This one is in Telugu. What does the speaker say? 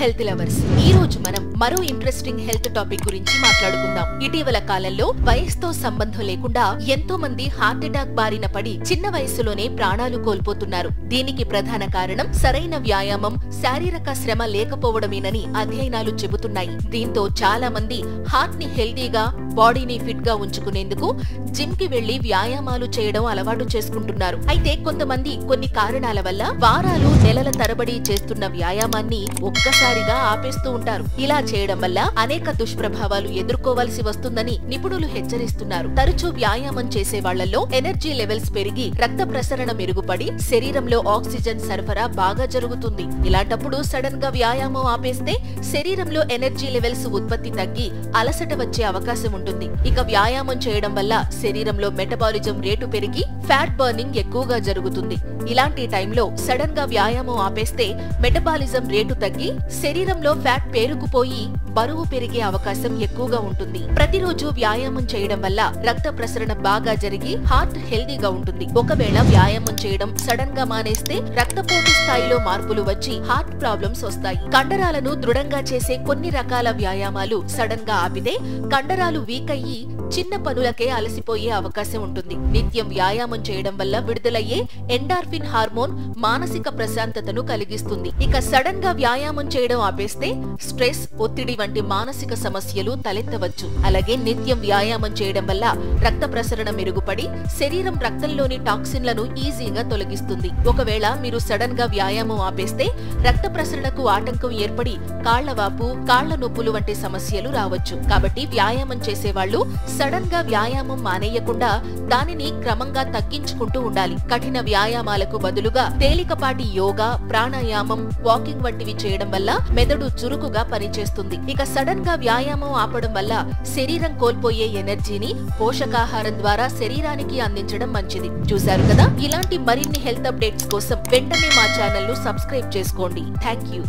హెల్త్ లవర్స్, ఈ రోజు మనం మరో ఇంట్రెస్టింగ్ హెల్త్ టాపిక్ గురించి మాట్లాడుకుందాం. ఇటీవల కాలంలో వయసుతో సంబంధం లేకుండా ఎంతో మంది హార్ట్ అటాక్ బారిన పడి చిన్న వయసులోనే ప్రాణాలు కోల్పోతున్నారు. దీనికి ప్రధాన కారణం సరైన వ్యాయామం, శారీరక శ్రమ లేకపోవడమేనని అధ్యయనాలు చెబుతున్నాయి. దీంతో చాలా మంది హార్ట్ ని హెల్తీగా, బాడీని ఫిట్ గా ఉంచుకునేందుకు జిమ్ కి వెళ్లి వ్యాయామాలు చేయడం అలవాటు చేసుకుంటున్నారు. అయితే కొంతమంది కొన్ని కారణాల వల్ల వారాలు, నెలల తరబడి చేస్తున్న వ్యాయామాన్ని ఒక్కసారిగా ఆపేస్తూ ఉంటారు. ఇలా చేయడం వల్ల అనేక దుష్ప్రభావాలు ఎదుర్కోవాల్సి వస్తుందని నిపుణులు హెచ్చరిస్తున్నారు. తరచూ వ్యాయామం చేసే వాళ్లలో ఎనర్జీ లెవెల్స్ పెరిగి రక్త ప్రసరణ మెరుగుపడి శరీరంలో ఆక్సిజన్ సరఫరా బాగా జరుగుతుంది. ఇలాంటప్పుడు సడన్ గా వ్యాయామం ఆపేస్తే శరీరంలో ఎనర్జీ లెవెల్స్ ఉత్పత్తి తగ్గి అలసట వచ్చే అవకాశం ఉంటుంది. ఇక వ్యాయామం చేయడం వల్ల శరీరంలో మెటబాలిజం రేటు పెరిగి ఫ్యాట్ బర్నింగ్ ఎక్కువగా జరుగుతుంది. ఇలాంటి టైంలో సడన్ గా వ్యాయామం ఆపేస్తే మెటబాలిజం రేటు తగ్గి శరీరంలో ఫ్యాట్ పేరుకుపోయి బరువు పెరిగే అవకాశం ఎక్కువగా ఉంటుంది. ప్రతిరోజు వ్యాయామం చేయడం వల్ల రక్త ప్రసరణ బాగా జరిగి హార్ట్ హెల్దీగా ఉంటుంది. ఒకవేళ వ్యాయామం చేయడం సడన్ గా మానేస్తే రక్తపోటు స్థాయిలో మార్పులు వచ్చి హార్ట్ ప్రాబ్లమ్స్ వస్తాయి. కండరాలను దృఢంగా చేసే కొన్ని రకాల వ్యాయామాలు సడన్ గా ఆపితే కండరాలు వీక్ అయ్యి చిన్న పనులకే అలసిపోయే అవకాశం ఉంటుంది. నిత్యం వ్యాయామం చేయడం వల్ల విడుదలయ్యే ఎండార్ఫిన్ హార్మోన్ మానసిక ప్రశాంతతను కలిగిస్తుంది. ఇక సడన్ గా వ్యాయామం చేయడం ఆపేస్తే స్ట్రెస్, ఒత్తిడి వంటి మానసిక సమస్యలు తలెత్తవచ్చు. అలాగే నిత్యం వ్యాయామం చేయడం వల్ల రక్త ప్రసరణ మెరుగుపడి శరీరం రక్తంలోని టాక్సిన్లను ఈజీగా తొలగిస్తుంది. ఒకవేళ మీరు సడన్ గా వ్యాయామం ఆపేస్తే రక్త ప్రసరణకు ఆటంకం ఏర్పడి కాళ్లవాపు, కాళ్ల నొప్పులు వంటి సమస్యలు రావచ్చు. కాబట్టి వ్యాయామం చేసేవాళ్లు సడన్ గా వ్యాయామం మానేయకుండా దానిని క్రమంగా తగ్గించుకుంటూ ఉండాలి. కఠిన వ్యాయామాలకు బదులుగా తేలికపాటి యోగా, ప్రాణాయామం, వాకింగ్ వంటివి చేయడం వల్ల మెదడు చురుకుగా పనిచేస్తుంది. ఇక సడన్ గా వ్యాయామం ఆపడం వల్ల శరీరం కోల్పోయే ఎనర్జీని పోషకాహారం ద్వారా శరీరానికి అందించడం మంచిది. చూశారు కదా, ఇలాంటి మరిన్ని హెల్త్ అప్డేట్స్ కోసం వెంటనే మా ఛానల్ ను సబ్స్క్రైబ్ చేసుకోండి. Thank you.